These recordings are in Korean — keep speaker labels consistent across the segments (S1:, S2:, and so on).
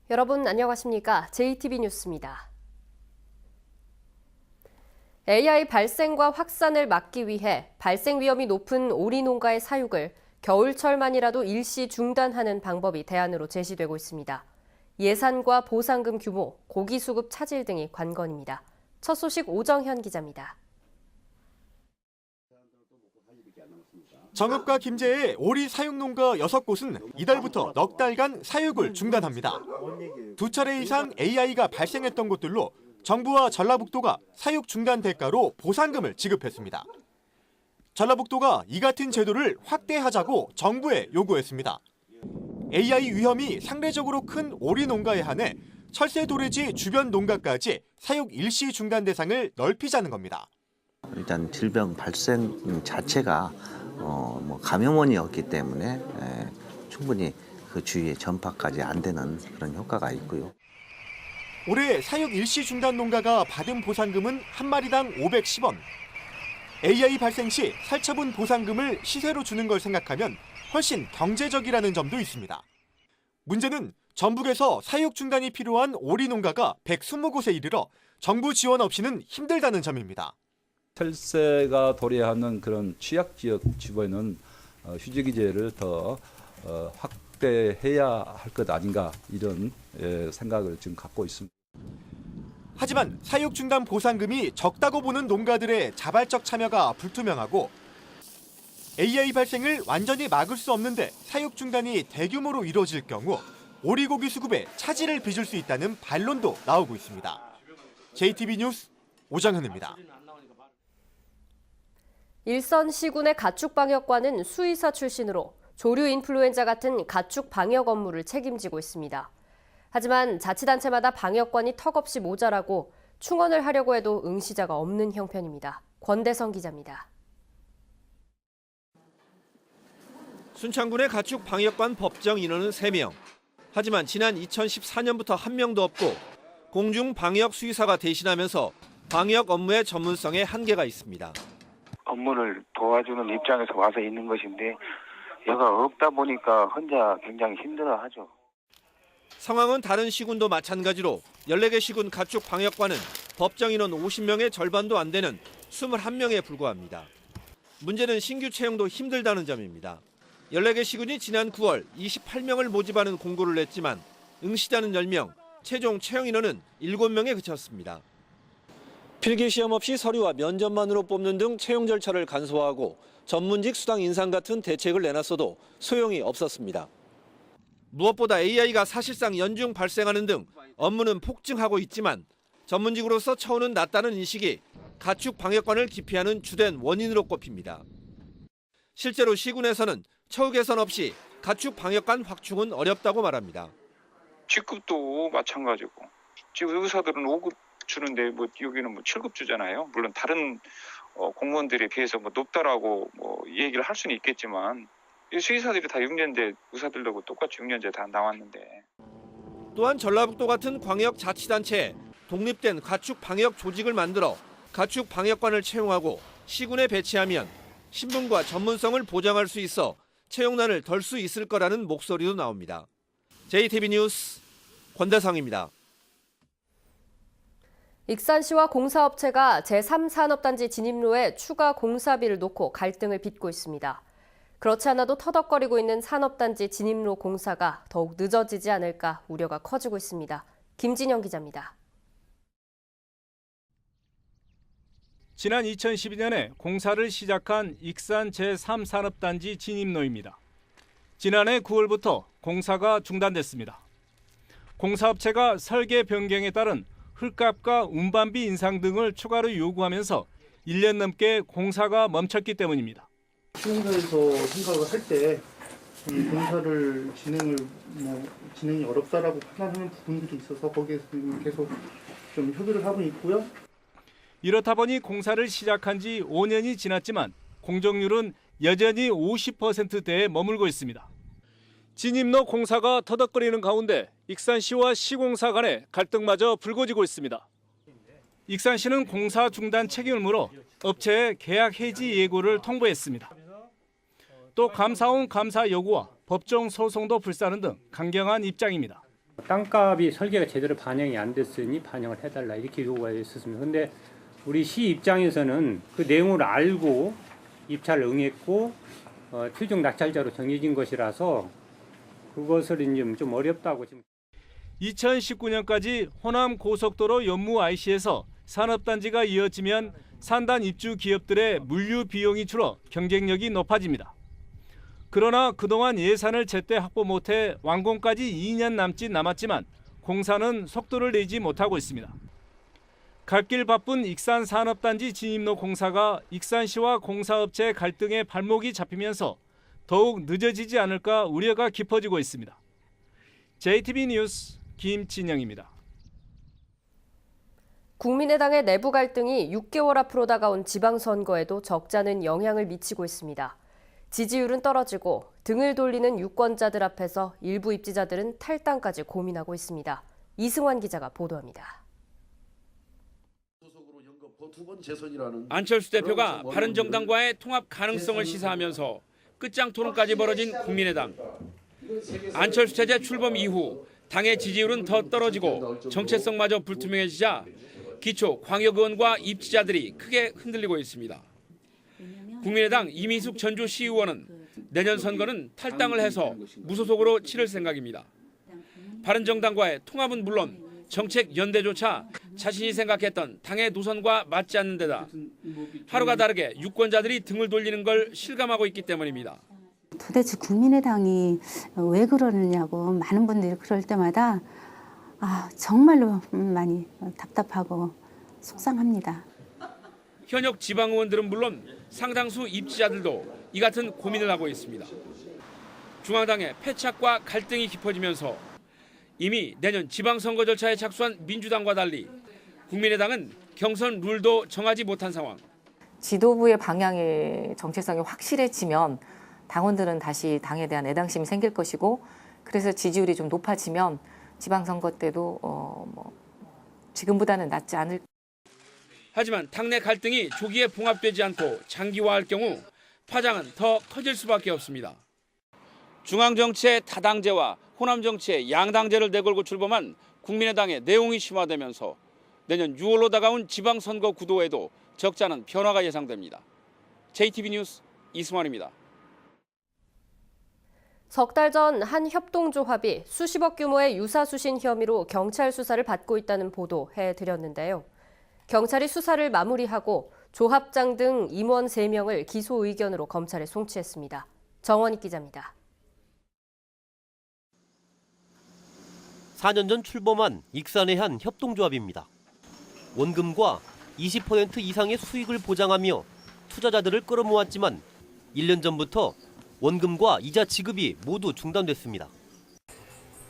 S1: 여러분 안녕하십니까? JTB 뉴스입니다. AI 발생과 확산을 막기 위해 발생 위험이 높은 오리 농가의 사육을 겨울철만이라도 일시 중단하는 방법이 대안으로 제시되고 있습니다. 예산과 보상금 규모, 고기 수급 차질 등이 관건입니다. 첫 소식 오정현 기자입니다.
S2: 정읍과 김제의 오리 사육농가 6곳은 이달부터 넉 달간 사육을 중단합니다. 2차례 이상 AI가 발생했던 곳들로 정부와 전라북도가 사육 중단 대가로 보상금을 지급했습니다. 전라북도가 이 같은 제도를 확대하자고 정부에 요구했습니다. AI 위험이 상대적으로 큰 오리 농가에 한해 철새 도래지 주변 농가까지 사육 일시 중단 대상을 넓히자는 겁니다.
S3: 일단 질병 발생 자체가 감염원이었기 때문에 충분히 그 주위에 전파까지 안 되는 그런 효과가 있고요.
S2: 올해 사육 일시 중단 농가가 받은 보상금은 한 마리당 510원. AI 발생 시 살처분 보상금을 시세로 주는 걸 생각하면 훨씬 경제적이라는 점도 있습니다. 문제는 전북에서 사육 중단이 필요한 오리 농가가 120곳에 이르러 정부 지원 없이는 힘들다는 점입니다.
S4: 철새가 도래하는 그런 취약 지역 지구에는 휴지기제를 더 확대해야 할 것 아닌가 이런 생각을 지금 갖고 있습니다.
S2: 하지만 사육 중단 보상금이 적다고 보는 농가들의 자발적 참여가 불투명하고 AI 발생을 완전히 막을 수 없는데 사육 중단이 대규모로 이뤄질 경우 오리고기 수급에 차질을 빚을 수 있다는 반론도 나오고 있습니다. JTB 뉴스 오정현입니다.
S1: 일선 시군의 가축방역관은 수의사 출신으로 조류 인플루엔자 같은 가축 방역 업무를 책임지고 있습니다. 하지만 자치단체마다 방역관이 턱없이 모자라고 충원을 하려고 해도 응시자가 없는 형편입니다. 권대성 기자입니다.
S5: 순창군의 가축 방역관 법정 인원은 3명. 하지만 지난 2014년부터 한 명도 없고 공중 방역 수의사가 대신하면서 방역 업무의 전문성에 한계가 있습니다.
S6: 업무를 도와주는 입장에서 와서 있는 것인데 여가 없다 보니까 혼자 굉장히 힘들어하죠.
S5: 상황은 다른 시군도 마찬가지로 14개 시군 가축 방역관은 법정 인원 50명의 절반도 안 되는 21명에 불과합니다. 문제는 신규 채용도 힘들다는 점입니다. 14개 시군이 지난 9월 28명을 모집하는 공고를 냈지만 응시자는 10명, 최종 채용 인원은 7명에 그쳤습니다. 필기시험 없이 서류와 면접만으로 뽑는 등 채용 절차를 간소화하고 전문직 수당 인상 같은 대책을 내놨어도 소용이 없었습니다. 무엇보다 AI가 사실상 연중 발생하는 등 업무는 폭증하고 있지만 전문직으로서 처우는 낮다는 인식이 가축 방역관을 기피하는 주된 원인으로 꼽힙니다. 실제로 시군에서는 처우 개선 없이 가축 방역관 확충은 어렵다고 말합니다.
S6: 직급도 마찬가지고 지금 의사들은 5급 주는데 여기는 7급 주잖아요. 물론 다른 공무원들에 비해서 높다라고 얘기를 할 수는 있겠지만 수의사들이 다 6년제 의사들하고 똑같이 6년제 다 나왔는데.
S5: 또한 전라북도 같은 광역 자치단체에 독립된 가축 방역 조직을 만들어 가축 방역관을 채용하고 시군에 배치하면 신분과 전문성을 보장할 수 있어 채용난을 덜 수 있을 거라는 목소리도 나옵니다. JTB 뉴스 권대성입니다.
S1: 익산시와 공사업체가 제3산업단지 진입로에 추가 공사비를 놓고 갈등을 빚고 있습니다. 그렇지 않아도 터덕거리고 있는 산업단지 진입로 공사가 더욱 늦어지지 않을까 우려가 커지고 있습니다. 김진영 기자입니다.
S7: 지난 2012년에 공사를 시작한 익산 제3산업단지 진입로입니다. 지난해 9월부터 공사가 중단됐습니다. 공사업체가 설계 변경에 따른 흙값과 운반비 인상 등을 추가로 요구하면서 1년 넘게 공사가 멈췄기 때문입니다.
S8: 시공사에서 생각을 할 때 공사를 진행이 어렵다라고 판단하는 부분들이 있어서 거기에서 계속 좀 협의를 하고 있고요.
S7: 이렇다 보니 공사를 시작한 지 5년이 지났지만 공정률은 여전히 50%대에 머물고 있습니다. 진입로 공사가 터덕거리는 가운데 익산시와 시공사 간의 갈등마저 불거지고 있습니다. 익산시는 공사 중단 책임을 물어 업체에 계약 해지 예고를 통보했습니다. 또 감사원 감사 여부와 법정 소송도 불사하는 등 강경한 입장입니다.
S9: 땅값이 설계가 제대로 반영이 안 됐으니 반영을 해달라 이렇게 요구가 있었습니다. 근데 우리 시 입장에서는 그 내용을 알고 입찰을 응했고 최종 낙찰자로 정해진 것이라서 그것을 이제 좀 어렵다고 지금.
S7: 2019년까지 호남 고속도로 연무 IC에서 산업단지가 이어지면 산단 입주 기업들의 물류 비용이 줄어 경쟁력이 높아집니다. 그러나 그동안 예산을 제때 확보 못해 완공까지 2년 남짓 남았지만 공사는 속도를 내지 못하고 있습니다. 갈 길 바쁜 익산 산업단지 진입로 공사가 익산시와 공사업체 갈등에 발목이 잡히면서 더욱 늦어지지 않을까 우려가 깊어지고 있습니다. JTB 뉴스 김진영입니다.
S1: 국민의당의 내부 갈등이 6개월 앞으로 다가온 지방선거에도 적잖은 영향을 미치고 있습니다. 지지율은 떨어지고 등을 돌리는 유권자들 앞에서 일부 입지자들은 탈당까지 고민하고 있습니다. 이승환 기자가 보도합니다.
S10: 안철수 대표가 바른정당과의 통합 가능성을 시사하면서 끝장 토론까지 벌어진 국민의당. 안철수 체제 출범 이후 당의 지지율은 더 떨어지고 정체성마저 불투명해지자 기초 광역의원과 입지자들이 크게 흔들리고 있습니다. 국민의당 이민숙 전주시의원은 내년 선거는 탈당을 해서 무소속으로 치를 생각입니다. 바른정당과의 통합은 물론 정책 연대조차 자신이 생각했던 당의 노선과 맞지 않는 데다 하루가 다르게 유권자들이 등을 돌리는 걸 실감하고 있기 때문입니다.
S11: 도대체 국민의당이 왜 그러느냐고 많은 분들이 그럴 때마다 정말로 많이 답답하고 속상합니다.
S10: 현역 지방의원들은 물론 상당수 입지자들도 이 같은 고민을 하고 있습니다. 중앙당의 패착과 갈등이 깊어지면서 이미 내년 지방선거 절차에 착수한 민주당과 달리 국민의당은 경선 룰도 정하지 못한 상황.
S12: 지도부의 방향의 정체성이 확실해지면 당원들은 다시 당에 대한 애당심이 생길 것이고 그래서 지지율이 좀 높아지면 지방선거 때도 지금보다는 낫지 않을.
S10: 하지만 당내 갈등이 조기에 봉합되지 않고 장기화할 경우 파장은 더 커질 수밖에 없습니다. 중앙정치의 다당제와 호남정치의 양당제를 내걸고 출범한 국민의당의 내용이 심화되면서 내년 6월로 다가온 지방선거 구도에도 적지 않은 변화가 예상됩니다. JTB 뉴스 이승환입니다.
S1: 석 달 전 한 협동조합이 수십억 규모의 유사수신 혐의로 경찰 수사를 받고 있다는 보도 해드렸는데요. 경찰이 수사를 마무리하고 조합장 등 임원 3명을 기소 의견으로 검찰에 송치했습니다. 정원익 기자입니다.
S13: 4년 전 출범한 익산의 한 협동조합입니다. 원금과 20% 이상의 수익을 보장하며 투자자들을 끌어모았지만 1년 전부터 원금과 이자 지급이 모두 중단됐습니다.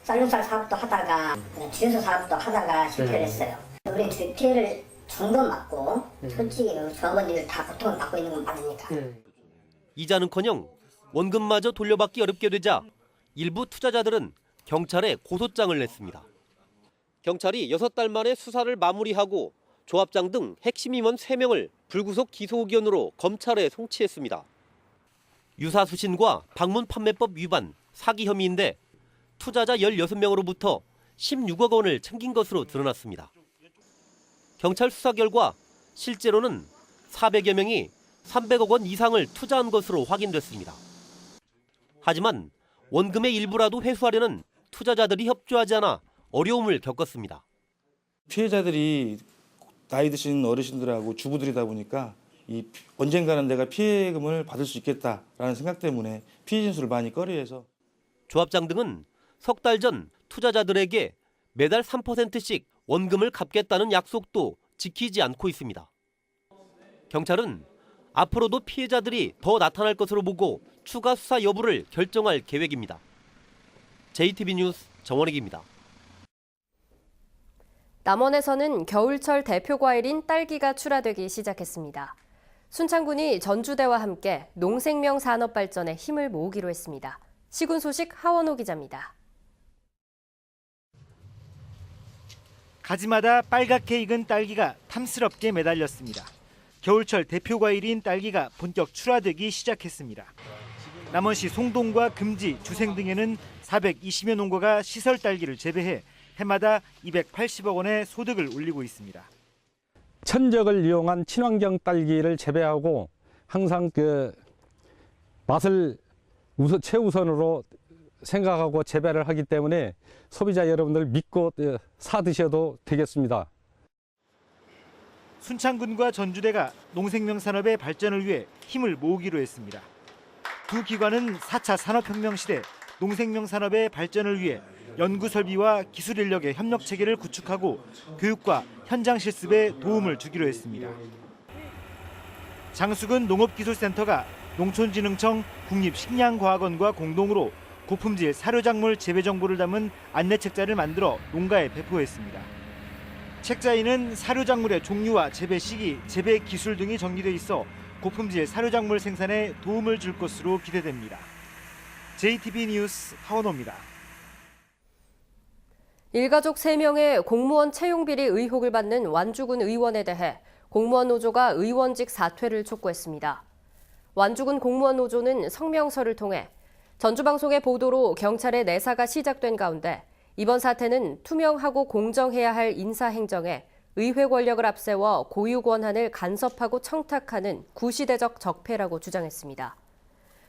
S14: 쌀육살 사업도 하다가 주유소 사업도 하다가 실패를 했어요. 우리 피해를 정도 맞고 솔직히 조합원들이 다 고통을 받고 있는 건 맞으니까.
S13: 이자는커녕 원금마저 돌려받기 어렵게 되자 일부 투자자들은 경찰에 고소장을 냈습니다. 경찰이 6달 만에 수사를 마무리하고 조합장 등 핵심 임원 3명을 불구속 기소 의견으로 검찰에 송치했습니다. 유사수신과 방문판매법 위반, 사기 혐의인데 투자자 16명으로부터 16억 원을 챙긴 것으로 드러났습니다. 경찰 수사 결과 실제로는 400여 명이 300억 원 이상을 투자한 것으로 확인됐습니다. 하지만 원금의 일부라도 회수하려는 투자자들이 협조하지 않아 어려움을 겪었습니다.
S15: 피해자들이 나이 드신 어르신들하고 주부들이다 보니까 언젠가는 내가 피해금을 받을 수 있겠다라는 생각 때문에 피해 진술을 많이 꺼려해서
S13: 조합장 등은 석 달 전 투자자들에게 매달 3%씩 원금을 갚겠다는 약속도 지키지 않고 있습니다. 경찰은 앞으로도 피해자들이 더 나타날 것으로 보고 추가 수사 여부를 결정할 계획입니다. JTB 뉴스 정원익입니다.
S1: 남원에서는 겨울철 대표 과일인 딸기가 출하되기 시작했습니다. 순창군이 전주대와 함께 농생명 산업 발전에 힘을 모으기로 했습니다. 시군 소식 하원호 기자입니다.
S16: 가지마다 빨갛게 익은 딸기가 탐스럽게 매달렸습니다. 겨울철 대표 과일인 딸기가 본격 출하되기 시작했습니다. 남원시 송동과 금지, 주생 등에는 420여 농가가 시설 딸기를 재배해 해마다 280억 원의 소득을 올리고 있습니다.
S17: 천적을 이용한 친환경 딸기를 재배하고 항상 그 맛을 최우선으로 생각하고 재배를 하기 때문에 소비자 여러분들 믿고 사 드셔도 되겠습니다.
S16: 순창군과 전주대가 농생명 산업의 발전을 위해 힘을 모으기로 했습니다. 두 기관은 4차 산업혁명 시대 농생명 산업의 발전을 위해 연구 설비와 기술 인력의 협력 체계를 구축하고 교육과 현장 실습에 도움을 주기로 했습니다. 장수군 농업기술센터가 농촌진흥청 국립식량과학원과 공동으로 고품질 사료작물 재배 정보를 담은 안내책자를 만들어 농가에 배포했습니다. 책자에는 사료작물의 종류와 재배 시기, 재배 기술 등이 정리돼 있어 고품질 사료작물 생산에 도움을 줄 것으로 기대됩니다. JTB 뉴스 하원호입니다.
S1: 일가족 3명의 공무원 채용비리 의혹을 받는 완주군 의원에 대해 공무원 노조가 의원직 사퇴를 촉구했습니다. 완주군 공무원 노조는 성명서를 통해 전주방송의 보도로 경찰의 내사가 시작된 가운데 이번 사태는 투명하고 공정해야 할 인사행정에 의회 권력을 앞세워 고유 권한을 간섭하고 청탁하는 구시대적 적폐라고 주장했습니다.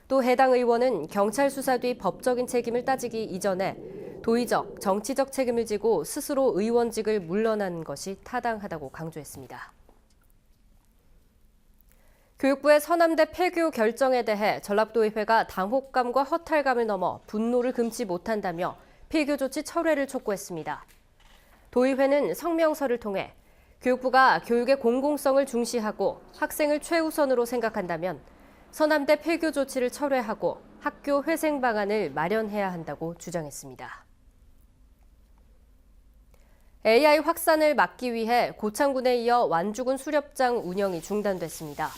S1: 또 해당 의원은 경찰 수사 뒤 법적인 책임을 따지기 이전에 도의적, 정치적 책임을 지고 스스로 의원직을 물러나는 것이 타당하다고 강조했습니다. 교육부의 서남대 폐교 결정에 대해 전라도의회가 당혹감과 허탈감을 넘어 분노를 금치 못한다며 폐교 조치 철회를 촉구했습니다. 도의회는 성명서를 통해 교육부가 교육의 공공성을 중시하고 학생을 최우선으로 생각한다면 서남대 폐교 조치를 철회하고 학교 회생 방안을 마련해야 한다고 주장했습니다. AI 확산을 막기 위해 고창군에 이어 완주군 수렵장 운영이 중단됐습니다.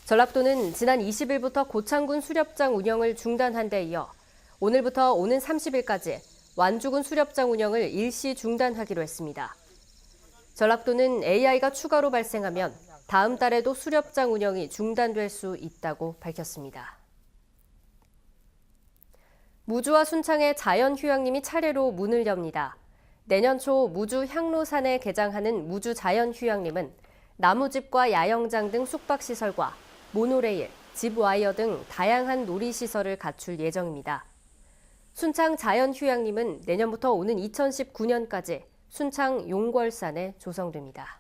S1: 전라도는 지난 20일부터 고창군 수렵장 운영을 중단한 데 이어 오늘부터 오는 30일까지 완주군 수렵장 운영을 일시 중단하기로 했습니다. 전라도는 AI가 추가로 발생하면 다음 달에도 수렵장 운영이 중단될 수 있다고 밝혔습니다. 무주와 순창의 자연휴양림이 차례로 문을 엽니다. 내년 초 무주 향로산에 개장하는 무주 자연휴양림은 나무집과 야영장 등 숙박시설과 모노레일, 집와이어 등 다양한 놀이시설을 갖출 예정입니다. 순창 자연휴양림은 내년부터 오는 2019년까지 순창 용궐산에 조성됩니다.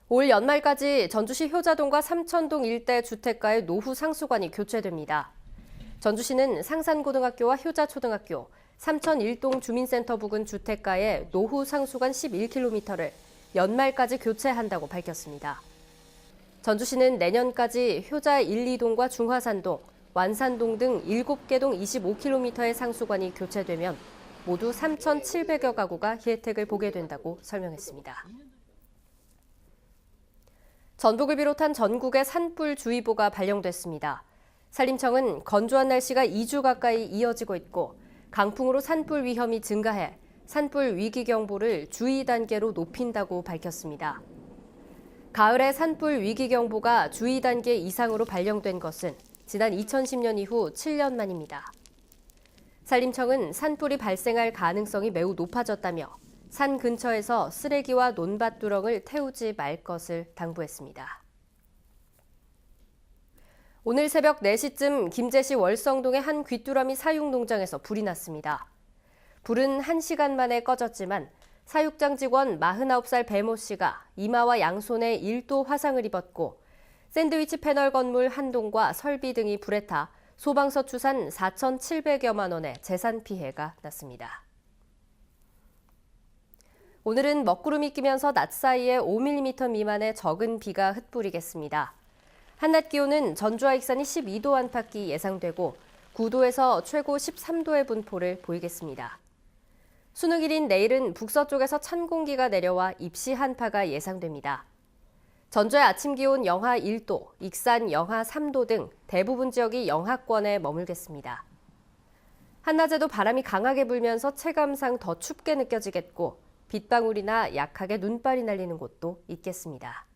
S1: 올 연말까지 전주시 효자동과 삼천동 일대 주택가의 노후 상수관이 교체됩니다. 전주시는 상산고등학교와 효자초등학교, 삼천일동 주민센터 부근 주택가의 노후 상수관 11km를 연말까지 교체한다고 밝혔습니다. 전주시는 내년까지 효자 1, 2동과 중화산동, 완산동 등 7개 동 25km의 상수관이 교체되면 모두 3,700여 가구가 혜택을 보게 된다고 설명했습니다. 전북을 비롯한 전국에 산불주의보가 발령됐습니다. 산림청은 건조한 날씨가 2주 가까이 이어지고 있고 강풍으로 산불 위험이 증가해 산불 위기경보를 주의 단계로 높인다고 밝혔습니다. 가을에 산불 위기경보가 주의 단계 이상으로 발령된 것은 지난 2010년 이후 7년 만입니다. 산림청은 산불이 발생할 가능성이 매우 높아졌다며 산 근처에서 쓰레기와 논밭두렁을 태우지 말 것을 당부했습니다. 오늘 새벽 4시쯤 김제시 월성동의 한 귀뚜라미 사육 농장에서 불이 났습니다. 불은 1시간 만에 꺼졌지만 사육장 직원 49살 배모 씨가 이마와 양손에 1도 화상을 입었고 샌드위치 패널 건물 한 동과 설비 등이 불에 타 소방서 추산 4,700여만 원의 재산 피해가 났습니다. 오늘은 먹구름이 끼면서 낮 사이에 5mm 미만의 적은 비가 흩뿌리겠습니다. 한낮 기온은 전주와 익산이 12도 안팎이 예상되고 9도에서 최고 13도의 분포를 보이겠습니다. 수능일인 내일은 북서쪽에서 찬 공기가 내려와 입시 한파가 예상됩니다. 전주의 아침 기온 영하 1도, 익산 영하 3도 등 대부분 지역이 영하권에 머물겠습니다. 한낮에도 바람이 강하게 불면서 체감상 더 춥게 느껴지겠고 빗방울이나 약하게 눈발이 날리는 곳도 있겠습니다.